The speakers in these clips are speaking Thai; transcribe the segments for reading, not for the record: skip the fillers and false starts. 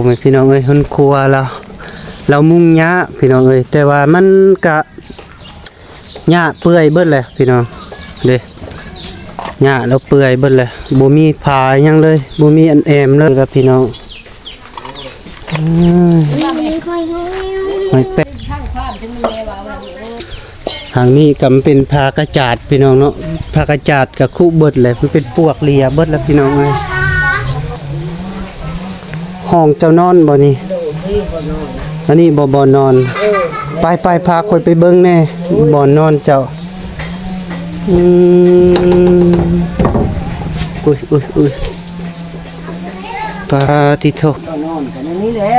ผมพี่น้องเอ้ยคนครัวเรามุ่งหญ้าพี่น้องเอ้ยแต่ว่ามันกะหญ้าเปื่อยเบิดเลยพี่น้องเด้หญ้าเราเปื่อยเบิดเลยบ่มีผาหยังเลยบ่มีอันแอมเลยครับพี่น้องไม่เป็ดทางนี้ก็เป็นผากระจาดพี่น้องเนาะผากระจาดกับคู่เบิดเลยมันเป็นปวกเลียเบิดแล้วพี่น้องเอ้ยห้องเจ้านอนบ่นี่อันนี้บ่นอนไปพาคอยไปเบิ่งแน่บ่นอนเจ้าอุ้ยปาติโทนอนกันนี่แหละ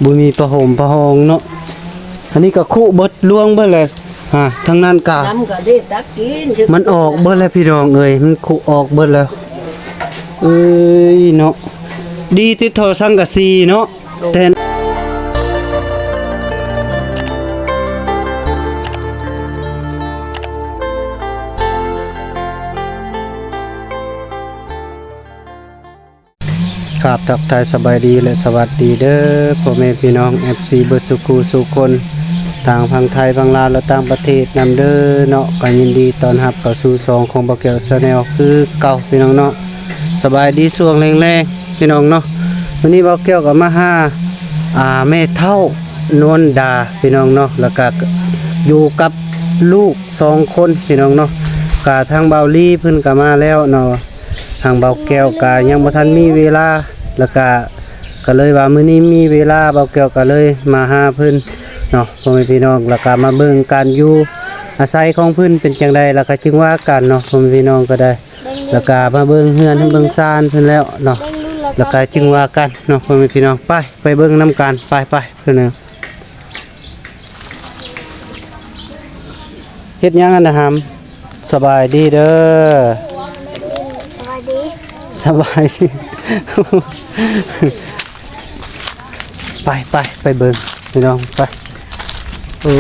บุมีผ้าห่มผ้าห้องเนาะอันนี้ก็คู่เบิดล่วงเบิดเลยทั้งนั้นกะมันออกเบิดแล้วพี่น้องเอ้ยมันคู่ออกเบิดแล้วเนาะดีติดโทรสังกะสีเนาะแต่ครับทักทายสบายดีและสวัสดีเด้อพ่อแม่พี่น้อง FC เบิดสุขุสุคนต่างพังไทยพังลาวและต่างประเทศนำเด้อเนาะก็ยินดีต้อนรับเข้าสู่2ของบ่แก้ว Channel คือเก่าพี่น้องเนาะสบายดีช่วงแรงๆพี่น้องเนาะวันนี้บ่แก้วก็มาหาแม่เฒ่านวลดาพี่น้องเนาะแล้วก็อยู่กับลูก2คนพี่น้องเนาะก็ทางเบาลี่เพิ่นก็มาแล้วเนาะทางเบาแก้วก็ยังบ่ทันมีเวลาแล้วก็เลยว่ามื้อนี้มีเวลาเบาแก้วก็เลยมาหาเพิ่นเนาะพ่อแม่พี่น้องแล้วก็มาเบิ่งการอยู่อาศัยของเพิ่นเป็นจังไดแล้วก็จึงว่ากันเนาะพ่อแม่พี่น้องก็ได้แล้วก็มาเบิ่งเฮือนเบิ่งซานเพิ่นแล้วเนาะแล้วก็จึงว่ากันเนาะพ่อแม่พี่น้องไปเบิ่งนํกันไปเพิ่นน่ะเฮ็ดหยังนะหำสบายดีเด้อสบายดีไปเบิ่งพี่น้องไปโอ้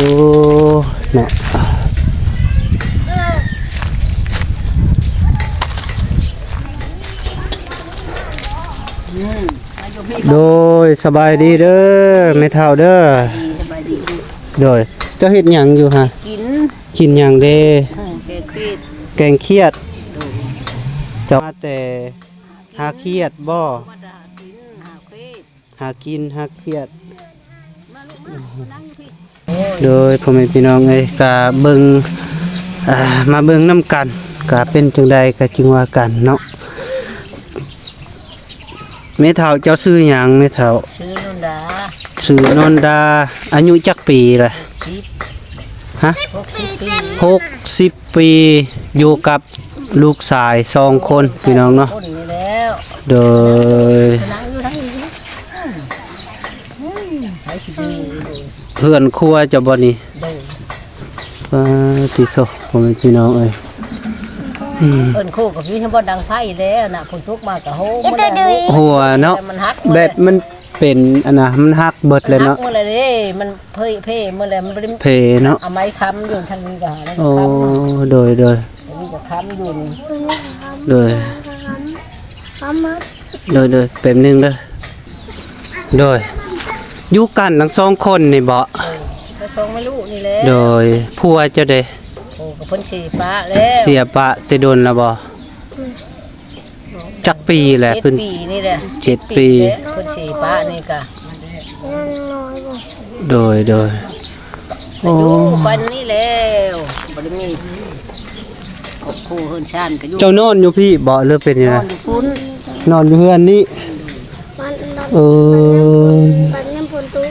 เนาะโดยสบายดีเด้อไม่เท่าเด้อโดยเจ้าเฮ็ดหยังอยู่ฮะกินหยังเด้แกงเครียดเจ้ามาแต่หาเครียดบ่หากินหาเครียดโดยพ่อแม่พี่น้องเอ้ยก็เบิ่งมาเบิ่งนำกันก็เป็นจังใดก็จึงว่ากันเนาะแม่เฒ่าเจ้าชื่อหยังแม่เฒ่าชื่อนนดาอายุจักปีล่ะฮะ60 ปีอยู่กับลูกชาย2คนพี่น้องเนาะโดยเพื่อนครัวจะบ่นี่ติโตผมเป็นพี่น้องเอ้ยเอิ้นคู่กับพี่ให้บ่ดังไฟแล้วน่ะฝนตกมาก็โหหัวเนาะแบบมันเป็นอันน่ะมันฮักเบิดเลยเนาะมื้อละเด้มันเพ่มื้อละมันบ่ได้เพเนาะเอาไม้ค้ำอยู่ทางนี้ก็หาแล้วโอ้โดยนี่ก็ค้ำอยู่นี่โดยแป๊บนึงเด้อโดยอยู่กันทั้ง2คนนี่บ่ก็ชงไม่รู้นี่แหละโดยผัวเจ้าเด้โอ้ก็เพิ่นสิปะแล้วเสียปะแต่โดนแล้วบ่จักปีแหละเพิ่น7 ปีนี่แหละ7 ปีเพิ่นสิปะนี่ก็โดยโอ้ปันนี่แล้วบ่ได้มีคู่เฮือนชานก็อยู่เจ้านอนอยู่พี่บ่หรือเป็นยังไงนอนอยู่เฮือนนี้บ้านยำพลตุก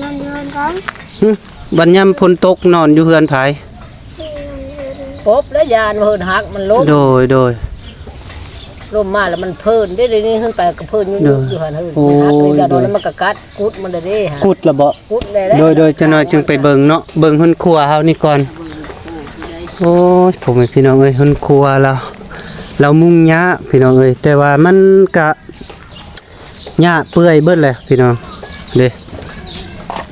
นอนอยู่เฮือนของบ้านยำพลตกนอนอยู่เฮือนไผปบแล้วยานเพิ่นหักมันล้มโดยล้มมาแล้วมันเพิ่นได้นี่ขึ้นไปก็เพิ่นอยู่หั่นเฮือนหักเลยก็โดนแล้วมันก็กัดกุดมันได้ฮะกุดละบ่กุดได้โดยจะน้อยจึงไปเบิ่งเนาะเบิ่งเฮือนครัวเฮานี่ก่อนโอ้ยผมพี่น้องเอ้ยเฮือนครัวเรามุ่งหญ้าพี่น้องเอ้ยแต่ว่ามันก็หญ้าเปื่อยเบิดเลยพี่น้องเด้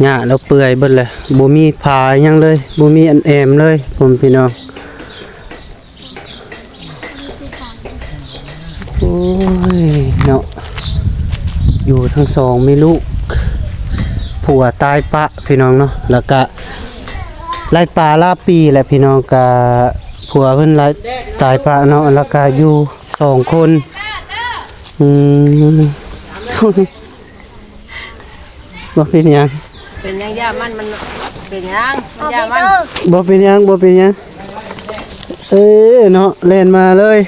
หญ้าเราเปื่อยเบิดเลยบ่มีผาหยังเลยบ่มีอันแอมเลยผมพี่น้องโอ้ยเนาะ อยู่ทั้งสองมีลูกผัวตายปะพี่น้องเนาะแล้วก็ไล่ปลาลาปีแหละพี่น้องกับผัวเพิ่นไล่ตายปะเนาะแล้วก็อยู่2คนบ่เป็นหยัง เป็นยังย่ามันเป็นยังย่ามัน บ่เป็นหยังบ่เป็นหยังเนาะเล่นมาเลย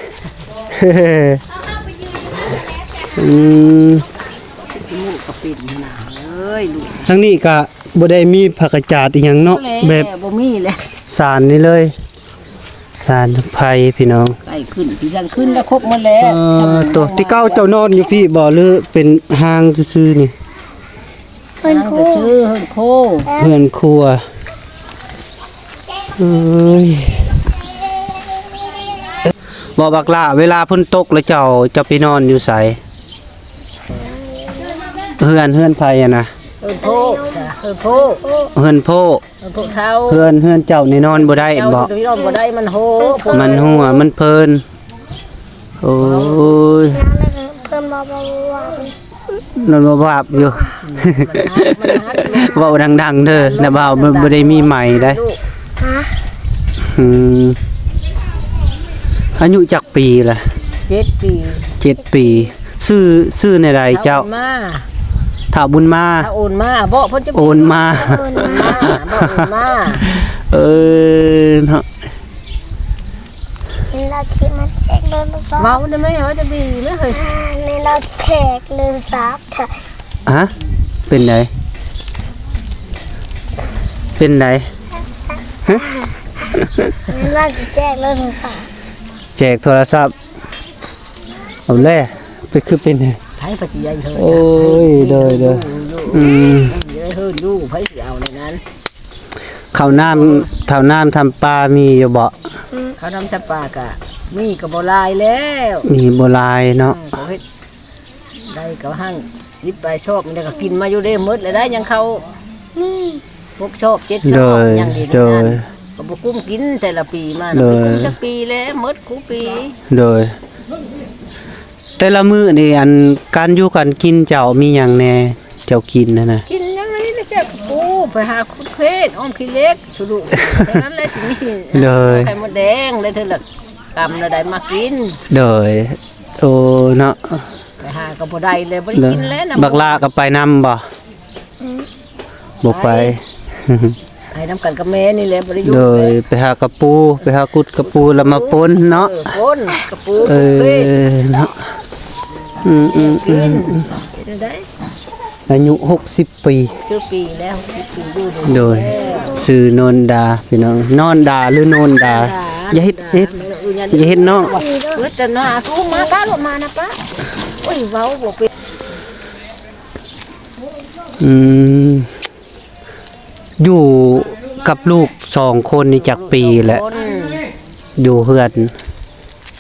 ลูกก็เป็นหนาเลยลูก ทั้งนี้ก็บ่ได้มีผักกาดจาดอีหยังเนาะแบบ บ่มีเลย สารนี่เลยสารไผ่พี่น้อง ใกล้ขึ้นพี่ชันขึ้นแล้วครบหมดแล้ว ตัวที่เก้าเจ้านอนอยู่พี่บ่หรือเป็นห้างซื่อๆนี่ เป็นครูซื้อเฮินโค เพื่อนครัวเอ้ยบ่บักล่ะเวลาฝนตกแล้วเจ้าไปนอนอยู่ไสเฮือนไผอะนะ เฮินโคจ้ะเฮินโค เฮือนโพ เฮินโคเท้า เฮือนเจ้านี่นอนบ่ได้ เจ้า บ่ ที่นอนบ่ได้มันโห มันหัวมันเพลินโอ้ย เพิ่นบอกว่า นอนบ่บาบอยู่ เว้าดังๆเด้อนะบ่าวบ่ได้มีใหม่ได้ ลูก ฮะ อืมอายุจักปีล่ะ 7 ปี 7 ปีซื้อในใดเจ้า มา ถ้าบุญมา ถ้าโอนมาบ่เพิ่นจะ โอนมา บ่โอนมา เออเนาะ เราคิดมาแจกเลยลูกสาว เมาได้ไหมเหรอจะดีไหมเฮ้ย นี่เราแจกเลยซับค่ะ ฮะเป็นไดเป็นได นี่เราจะแจกเลยลูกสาว แจกโทรศัพท์เอาแล่ไปคือเป็นไง ไผปัจจัยเฮ้ย โอ้ยเด้ออืม เฮ้ยลูกไผสิเอาในนั้น ข้าวน้ำทำปลามีอยู่บ่ เขานำจะปากะมีก็บ่ลายแล้ว มีโบราณเนาะ เขาเฮ็ดได้ก็หั่งยิบไปชอบมันได้ก็กินมาอยู่ได้หมดเลยได้ยังเขา นี่ พวกชอบ7ช โด อบ ย ยังดี โด นั่ ย นก็บ่กุ้มกินแต่ละปีมา โด น่ะ ย ไปกุ้มจักปีแล้วหมดกูปี โดย แต่ละมื้อนี่อันการอยู่กันกินเจ้ามีหยังแน่เจ้ากินนะ กินยังไงนะจ๊ะกูไปหาคุดเพชรอ้อมขี้เล็กสุดุแค่นั้นแหละสิมีไข่มดแดงได้เท่าละกำละได้มากิน โดยโอ้เนาะ ไปหาก็บ่ได้เลยบ่ได้กินแล้วนะ บักลาก็ไปนำบ่บ่ไป ให้น้ำกันกับแม่นี่แหละบ่ได้อยู่ โดยไปหากระปูไปหากุดกระปูแล้วมาปนเนาะ คนกระปู เอ เพชร อเนาะอืม กินได้ อายุ60 ปี ชื่อปีแล้วปีดู โดยชื่อนนดาพี่น้องนอนดาหรือโนนดาอย่าเฮ็ดอย่าเฮ็ดเนาะ เฮ้ยแต่หน้ากูมาป้าลงมานะป้าโอ้ยเว้าบ่เป็น อืมอยู่กับลูก2คนนี่จักปีแหละ คน อยู่เฮือน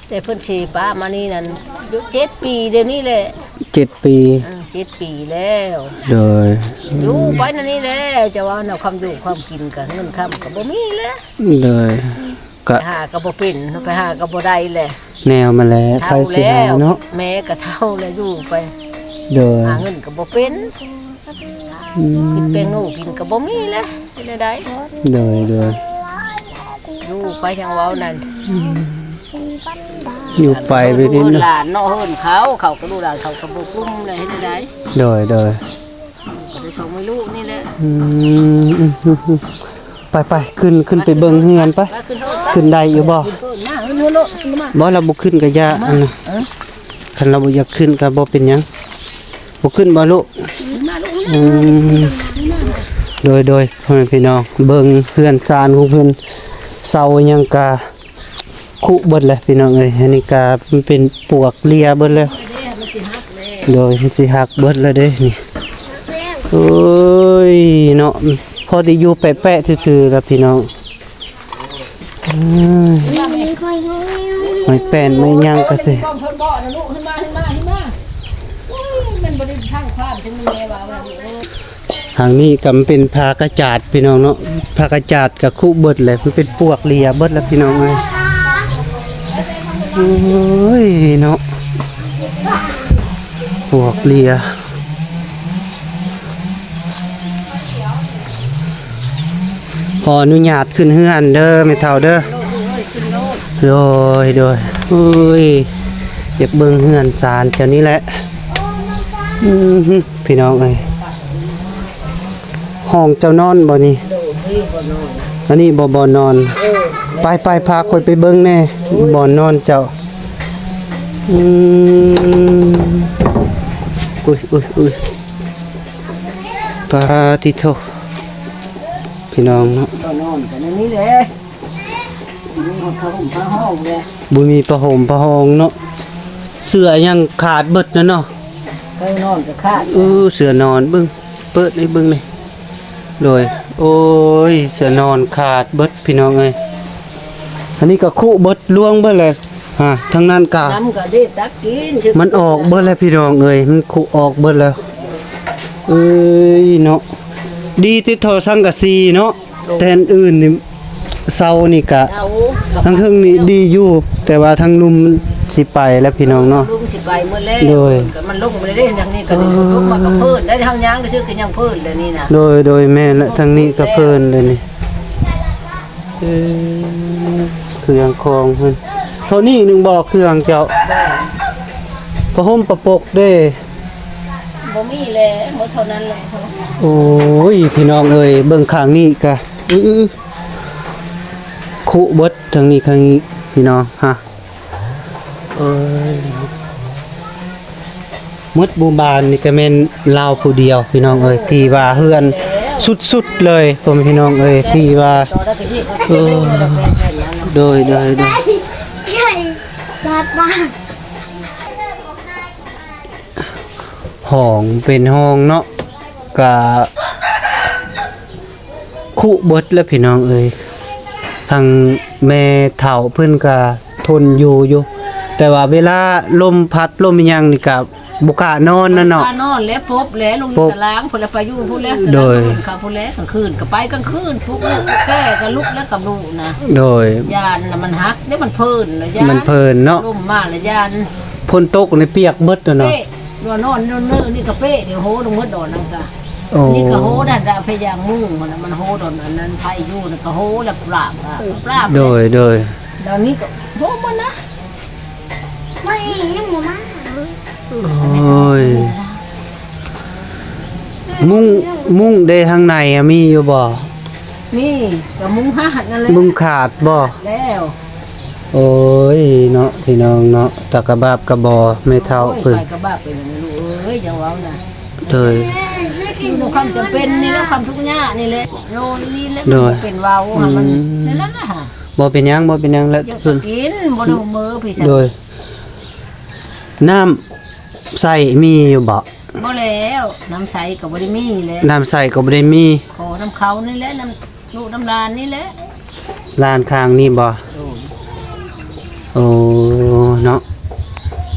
แต่เพิ่นสิป้ามานี่นั่นอยู่7 ปีเดี๋ยวนี้แหละ 7 ปี 7 ปีแล้ว โดย อยู่ไปนั่นนี่แหละจะว่าแนวความอยู่ความกินกับเงินคำก็บ่มีแล้ว โดยก็ ไปหาก็บ่เป็นไปหาก็บ่ได้แหละ แนวมาแล้วใคร เท่า สิ แล้ หาว เนาะ แม่ก็เท่าแล้วอยู่ไป โดย หาเงินก็บ่เป็น อื กิน ม แป้งหนูกินก็บ่มีแล้วเป็นได้ โดย อยู่ไปทางเว้านั่น อยู่ไปไปนี่ เนาะ เนาะ หลานเนาะเฮิ่นเขาก็ดูหลานเขาก็บ่กุ้มเลยเฮ็ดได้ โดย ก็ได้ส่งไม่รู้นี่แหละ อืมไปขึ้นไปเบิ่งเฮือนไป ไปขึ้นโทษ ขึ้นได้อยู่บ่ มาเฮิ่นโลขึ้นมา บ่เราบ่ขึ้นก็อย่าอันน่ะคันเราบ่อยากขึ้นก็บ่เป็นหยังบ่ขึ้นบ่ลูก มาลูก อืมโดยพ่อแม่พี่น้องเบิ่งเพื่อนซานของเพิ่นเสาหยังกะคุเบิดเลยพี่น้องเอ้ยอันนี้กะมันเป็นปวกเลียเบิดแล้วโดยมันสิหักเบิดแล้วเด้นี่โอ้ยเนาะพอได้อยู่แปะๆซื่อๆแล้วพี่น้องไม่ค่อยรู้ ไม่แป้นไม่หยังก็สิ ป้อมเพิ่นบ่นะลูกขึ้นมาโอ้ยมันบ่ได้ทางความถึงมันแม่ว่าว่า ทางนี้ก็มันเป็นผ้ากระจาดพี่น้องเนาะผ้ากระจาดกับคุเบิดเลยมันเป็นปวกเลียเบิดแล้วพี่น้องเอ้ยโอ้ยเนาะปวกเลีย ขออนุญาตขึ้นเฮือนเด้อแม่เฒ่าเด้อโดยอุ้ยอยากเบิ่งเฮือนศาลเจ้านี้แหละพี่น้องเอ้ยห้องเจ้านอนบ่นี่อันนี้บ่นอนไปพาคนไปเบิ่งแน่บ่นอนเจ้าอุ้ยปาติโทพี่น้องเนาะ ก็นอนกันในนี้เลยมีผ้าห่มผ้าห้องเลย บ่มีผ้าห่มผ้าห้องเนาะเสื้อยังขาดเบิดนะเนาะ เคยนอนกับข้า เสื้อนอนเบิ่งเปิดให้เบิ่งเลยโดยโอ้ยเสื้อนอนขาดเบิดพี่น้องเอ้ยอันนี้ก็คุเบิดล่วงเบิดเลยทั้งนั้นกะ น้ำก็ได้ตักกิน มันออกเบิดแล้วพี่น้องเอ้ยมันคุออกเบิดแล้วเอ้ยเนาะดีติดโทรสังกะสีเนาะแต่อันอื่นนี่เซานี่กะ เอา ทั้งเทิงนี่ดีอยู่แต่ว่าทั้งลุมสิไปแล้วพี่น้องเนาะ ลุงสิไปเมื่อแล้ว โดย มันลงมาได้อย่างนี้ก็ลุกมากับเพิ่นได้ทางยางได้ซื้อกันยังเพิ่นเดี๋ยวนี้นะ โดยแม่และทั้งนี้ก็เพิ่นเลยนี่เครื่องคองเพิ่นเท่านี้หนึงบ่เครื่องเจ้าพระห่มประปกเด้ บ่มีแล้วหมดเท่านั้นแหละเท่า โอ้ยพี่น้องเอ้ยเบิ่งข้างนี้กะคุเบิดทางนี้ข้างนี้พี่น้องเอ้ยมดบูบานนี่ก็แม่นลาวผู้เดียวพี่น้องเอ้ยที่ว่าเฮือนสุดๆเลยพ่อแม่พี่น้องเอ้ยที่ว่า ต่อได้ก็ที่ก็ได้แล้วแม่นอย่างนั้น โดย ใหญ่รัดมา ห้องเป็นห้องเนาะกะคุเบิดแล้วพี่น้องเอ้ยทางแม่เฒ่าเพิ่นก็ทนอยู่แต่ว่าเวลาลมพัดลมอิหยังนี่ก็บ่กล้านอนนั่นเนาะ นอนแล้วพบแล้วลงตารางพุ่นแล้วไปอยู่พุ่นแล้ว โดย ค่ะพุ่นแล้วกลางคืนก็ไปกลางคืนพวกลูกแก่ก็ลุกแล้วกับลูกนะ โดย ยานน่ะมันฮักได้มันเพิ่นน่ะยาน มันเพลินเนาะ ล่มมาแล้วยาน พ่นตกในเปียกเบิดเนาะ เป้นอนนี่ก็เป้เดี๋ยวโหลงมดดอนนั่นก็ โอ้ นี่ก็โหดันพยายามมุ่งมันโหดอนอันนั้นไผอยู่น่ะก็โหแล้วปราบโดยเดี๋ยวนี้ก็โหมันนะ ไม่ยังหมูมา โอ้ยมุ้งได้ทางในอะมีอยู่บ่ นี่ก็มุ้งหาหัดนั่นแหละ มุ้งขาดบ่ แล้ว โอ้ยเนาะพี่น้องเนาะตะกะบาบกะบอไม่เท่าเพิ่น ไปกระบะไปแล้วไม่รู้เอ้ยอย่าเว้านะ โดย ดูความจำเป็นนี่แล้วความทุกข์ยากนี่แหละโรยนี่แล้ว โด มั ย นเป็นเว้าค่ะมันนั่นน่ะค่ะ บ่เป็นหยังแล้ว ยัง เพิ่น กินบ่ได้มือพี่สั โดยน้ำใส่มีอยู่บ่ บ่แล้วน้ำใสก็บ่ได้มีแล้ว น้ำใส่ก็บ่ได้มี ขอน้ำเขานี่แหละน้ำลูกน้ำลานนี่แหละ ลานข้างนี่บ่โอ้เนาะ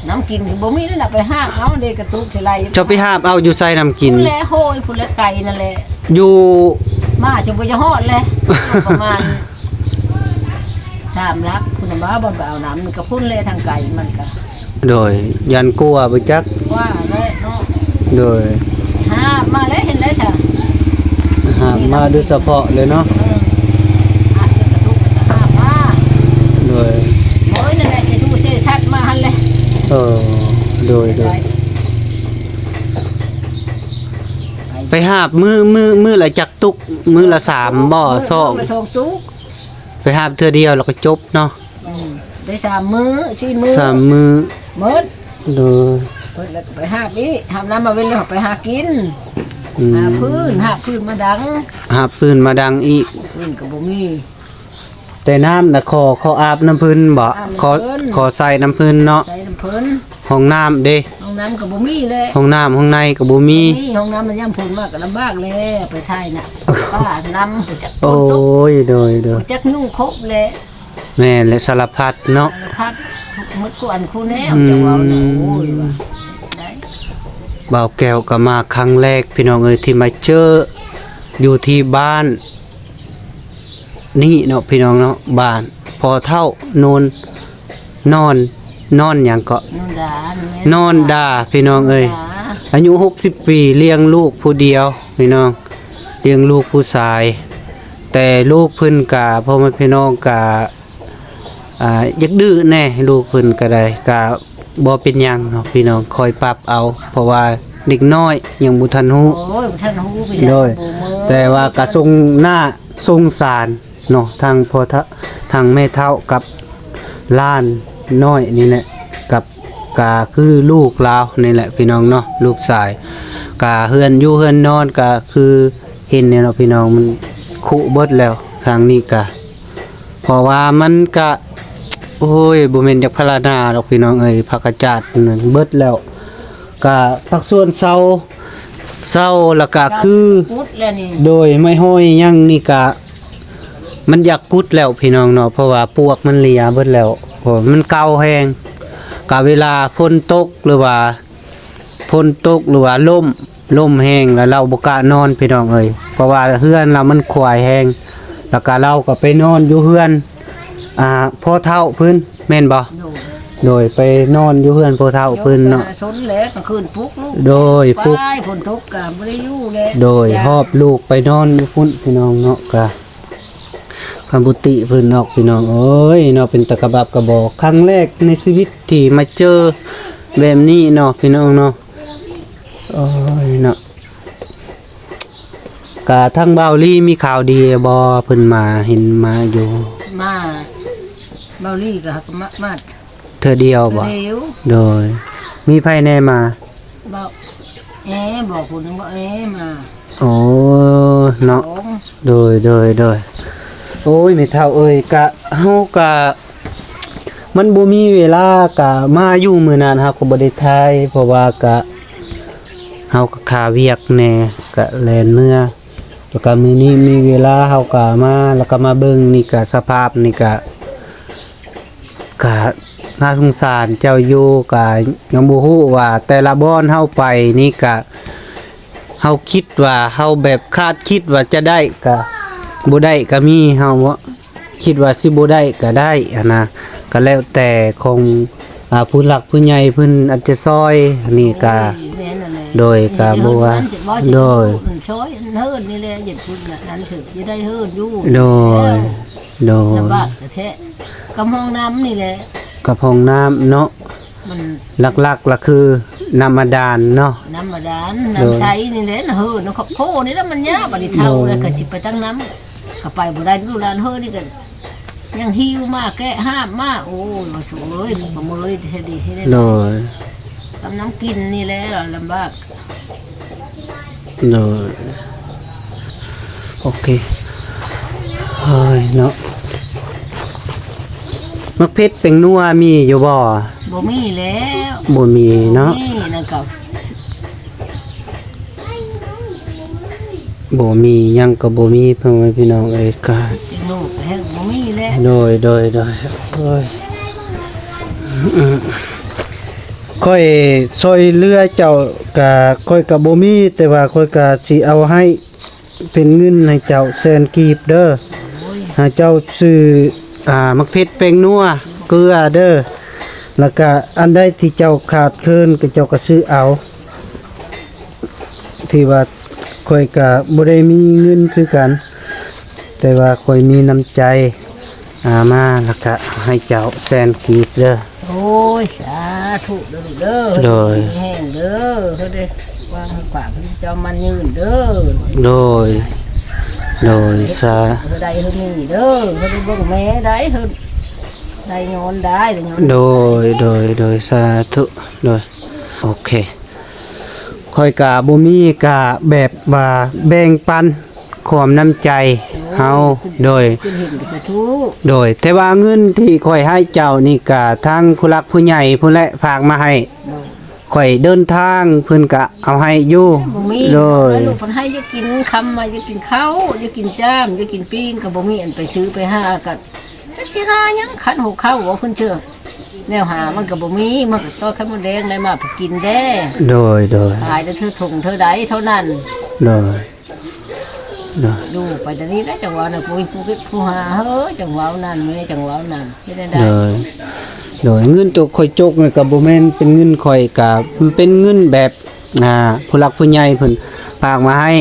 น้ำกินบ่มีนั่นน่ะไปห้างเอาเด็กกระตุกสิไล เจ้าไปหาบเอาอยู่ใส่น้ำกิน พุ่นแลโหยพุ่นแลไก่นั่นแหละ อยู่ มาจนบ่จะฮอดเลยประมาณ3ลักพุ่นน่ะบ่บ่ไปเอาน้ำมันก็พุ่นแลทางไก่มันก็ โดยยันกลัวบ่จัก ว่าเลยเนาะ โดย หามาแล้วเห็นได้จ้ะ หาบมาโดยเฉพาะเลยเนาะ หาเกระตุกก็หามา โดย โอ้ยนั่นแหละจะดูเชชัดมาหั่นเลย โดยไปหาบมือละจักตุกมือละ3บ่ซอก ไปส่งตุ๊ก ไปหาบเทื่อเดียวแล้วก็จบเนาะ ได้3มื้อ4มื้อ 3มื้อ หมด โดย เพิ่นแล้วไปหาพี่หามน้ำมาเว้นแล้วไปหากิน อืม หาพื้นมาดัง หาบปืนมาดังอีก พื้นก็บ่มี แต่น้ำน่ะขออาบน้ำพื้นบ่ อาบน้ำ ขอใส่น้ำพื้นเนาะ ใส่น้ำเพิ่น ห้องน้ำเด้ ห้องน้ำก็บ่มีเลย ห้องน้ำห้องในก็บ่มี นี่ห้องน้ำมันย่ำพูนมากก็ลำบากเลยไปไทยน่ะป้านำไปจัก โอ้ ตุ๊ก ยโดย จักยุ่งครบเลย แม่นและสารพัดเนาะ พัดมดกวนคู่แนวจะเว้าน่ะโอ้ยว่าได้ บ่าวแก้วก็มาครั้งแรกพี่น้องเอ้ยที่มาเจออยู่ที่บ้าน นี่เนาะพี่น้องเนาะบ้านพอเท่าโนนนอนหยังก็ นอนดาพี่น้องเอ้ยอายุ60 ปีเลี้ยงลูกผู้เดียวพี่น้องเลี้ยงลูกผู้ชาย แ แต่ลูกเพิ่นก็พ่อแม่พี่น้องก็อยากดื้อแน่ลูกเพิ่นก็ได้ก็บ่เป็นหยังเนาะพี่น้องคอยปรับเอา เพราะว่าเด็กน้อยยังบ่ทันฮู้ โอ้ยท่านฮู้ไป โดย บ่มือ แต่ว่าก็ทรงหน้าทรงสารเนาะทางพ่อทางแม่เฒ่ากับหล้านน้อยนี่แหละกับกาคือลูกลาวนี่แหละพี่น้องเนาะลูกชายกาเฮือนอยู่เฮือนนอนก็คือเห็นเนี่ยเนาะพี่น้องมันคุเบิดแล้วทางนี้ก็เพราะว่ามันก็โอ้ยบ่แม่นจักพลานาดอกพี่น้องเอ้ยผักกระจาดนั่นเบิดแล้วก็ผักส่วนเซาแล้วก็คือ พุดแล้วนี่ โดยไม่ห้อยยังนี่กะมันอยากกุดแล้วพี่น้องเนาะเพราะว่าปวกมันเหลียเบิดแล้วเพราะมันเก่าแฮงกะเวลาฝนตกหรือว่าลมแห้งแล้วเราบ่กล้านอนพี่น้องเอ้ยเพราะว่าเฮือนเรามันควายแห้งแล้วก็เราก็ไปนอนอยู่เฮือนพ่อเฒ่าเพิ่นแม่นบ่ โดย โดยไปนอนอยู่เฮือนพ่อเฒ่าเพิ่นเนาะ สนแล้วก็คืนปลุกลูก โดยปลุก ไปฝนตกก็บ่ได้อยู่แล้ว โดยหอบลูกไปนอนอยู่พุ่นพี่น้องเนาะกะคำบุติเพิ่นเนาะพี่น้องเอ้ยเนาะเป็นตะกะบับกระบอกครั้งแรกในชีวิตที่มาเจอแบบนี้เนาะพี่น้องเนาะโอ้ยเนาะกะทั้งเบาลี่มีข่าวดีบ่เพิ่นมาเห็นมาอยู่ มาเบาลี่ก็มา เธอเดียวบ่ เร็ว โดยมีไผแน่มา เบาบอกคุณนึงว่ามา โอ้เนาะ ของ โดยโอ้ยไม่เท่าเอ้ยกะเฮากะมันบ่มีเวลากะมาอยู่มื้อนั้นเฮาก็บ่ได้ทายเพราะว่ากะเฮาก็ค่าเวียกแหน่กะแล่นเมื่อแล้วก็มื้อนี้มีเวลาเฮาก็มาแล้วก็มาเบิ่งนี่กะสภาพนี่กะน่าสงสารเจ้าอยู่กะยังบ่ฮู้ว่าแต่ละบ่อนเฮาไปนี่กะเฮาคิดว่าเฮาแบบคาดคิดว่าจะได้กะบ่ได้ก็มีเฮาว่าคิดว่าสิบ่ได้ก็ได้อะนะก็แล้วแต่ของผู้หลักผู้ใหญ่เพิ่นอาจจะซอยอันนี้ก็ แม่นั่นแหละ โดยกะบ่ว่าโดย ช้อยเฮิรนนี่แหละอย่าพูดแบบนั้นถึงจะได้เฮิรนอยู่ โดย ลำบากแต่แท้กำห้องน้ำนี่แหละ กับห้องน้ำเนาะ มัน หลักๆล่ะคือน้ำบาดาลเนาะ น้ำบาดาลน้ำใสนี่แหละเฮิรนน้ำโคนี่แล้วมันยากบัดนี้เท่าแล้วก็จิไปตั้งน้ำก็ไปบ่ได้ดูร้านเฮิรนนี่ก็ยังหิวมากแกะห้ามมากโอ้ยมาสูงเลยก็มือเลยเฮ็ดดีให้ได้ โดย กำน้ำกินนี่แหละลำบาก โดยโอเคเฮ้ยเนาะมักเพชรเป็นนัวมีอยู่บ่ บ่มีแล้ว บ่มีเนาะ นี่นั่นก็ บ่มีหยังก็บ่มีเพิ่นว่าพี่น้องเอ้ยก็ เป็นลูกแห้งบ่มีแล้ว โดยโอ้ยค่อยซอยเรือเจ้าก็ค่อยก็บ่มีแต่ว่าค่อยก็สิเอาให้เป็นเงินให้เจ้าแสนกีบเด้อ โอ้ย หาเจ้าซื้อมักเพชรแป้งนัวเกลือเด้อแล้วก็อันใดที่เจ้าขาดเคินก็เจ้าก็ซื้อเอา ที่ว่าค่อยก็บ่ได้มีเงินคือกัน แต่ว่าค่อยมีน้ำใจมาแล้วก็ให้เจ้าแสนกีบเด้อ โอ้ยสาธุเด้อลูกเด้อ โดย แห้งเด้อเด้อเด้อวางฝากเจ้ามันยืนเด้อ โดยสา เด้อได้เฮือมีเด้อเด้อเบิ่งแม่ได้เฮือได้งอนได้ได้งอน โดยสาธุโดยโอเคค่อยกะบ่มีกะแบบว่าแบ่งปันความน้ำใจเฮาโดย ขึ้นเห็นก็สาธุ แต่ว่าเงินที่ค่อยให้เจ้านี่กะทางผู้หลักผู้ใหญ่ผู้และฝากมาให้ โดย ค่อยเดินทางเพิ่นกะเอาให้อยู่ บ่มี โดย ลูกเพิ่นให้จะกินคำมาจะกินข้าวจะกินจ้ามจะกินปิ้งก็บ่มีอันไปซื้อไปหากันจักสิหาหยังขันหูข้าวบ่เพิ่นเชื่อแนวหามันก็บ่มีมันก็ต้อยไข่มดแดงได้มาไปกินแด้ โดย ขายได้เท่าถุงเท่าใดเท่านั้น โดย ดูไปตอนนี้ได้จังหวะน่ะผู้หาเฮ้อจังหวะนั้นไม่ได้จังหวะนั้นไม่ได้ได้ โดยเงินตัวข่อยจกนี่ก็บ่แม่นเป็นเงินข่อยก็มันเป็นเงินแบบผู้หลักผู้ใหญ่เพิ่นฝากมาให้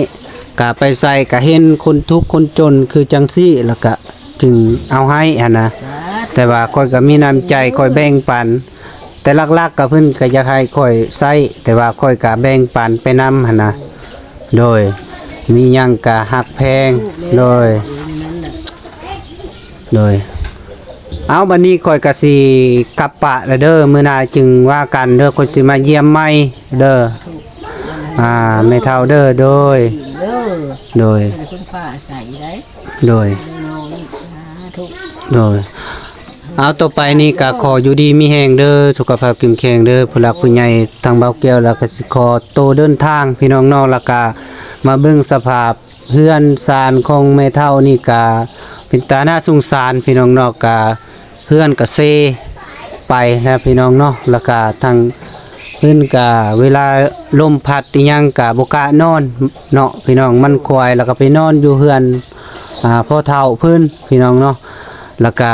กะไปใส่กะเห็นคนทุกข์คนจนคือจังซี่แล้วก็จึงเอาให้หั่นนะแต่ว่าค่อยก็มีน้ำใจค่อยแบ่งปัน แต่ลักๆก็เพิ่นก็อยากให้ค่อยใช้แต่ว่าค่อยก็แบ่งปันไปนำหั่นนะโดยมีหยังก็ฮักแพงโดยเอาบัดนี้ค่อยก็สิกลับปะแล้วเด้อมื้อหน้าจึงว่ากันเด้อคนสิมาเยี่ยมใหม่เด้อแม่เฒ่าเด้อโดย เด้อ โดย เป็นคนฟ้าใสได้ โดย นอนทุก โดยเอาต่อไปนี่ก็ขออยู่ดีมีแฮงเด้อสุขภาพเข้มแข็งเด้อผู้หลักผู้ใหญ่ทางเบาแก้วแล้วก็สิขอโตเดินทางพี่น้องน้องแล้วก็มาเบิ่งสภาพเฮือนซานของแม่เฒ่านี่ก็เป็นตาหน้าสงสารพี่น้องเนาะก็เฮือนก็เซไปนะพี่น้องเนาะแล้วก็ทางเพิ่นก็เวลาลมพัดอีหยังก็บ่กล้านอนเนาะพี่น้องมันควายแล้วก็ไปนอนอยู่เฮือนพ่อเฒ่าเพิ่นพี่น้องเนาะแล้วก็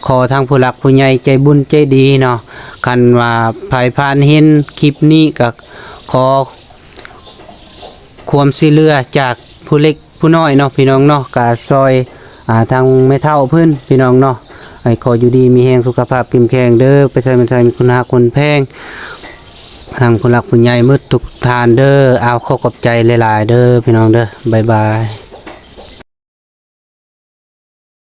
ขอทางผู้หลักผู้ใหญ่ใจบุญใจดีเนาะคันว่าภายผ่านเห็นคลิปนี้ก็ขอความช่วยเหลือจากผู้เล็กผู้น้อยเนาะพี่น้องเนาะก็ซอยทางแม่เฒ่าเพิ่นพี่น้องเนาะให้ขออยู่ดีมีแรงสุขภาพเข้มแข็งเด้อไปใช้มันใช้คุณหาคนแพงทางผู้หลักผู้ใหญ่มืดทุกทานเด้อเอาขอบใจหลายๆเด้อพี่น้องเด้อบ๊ายบาย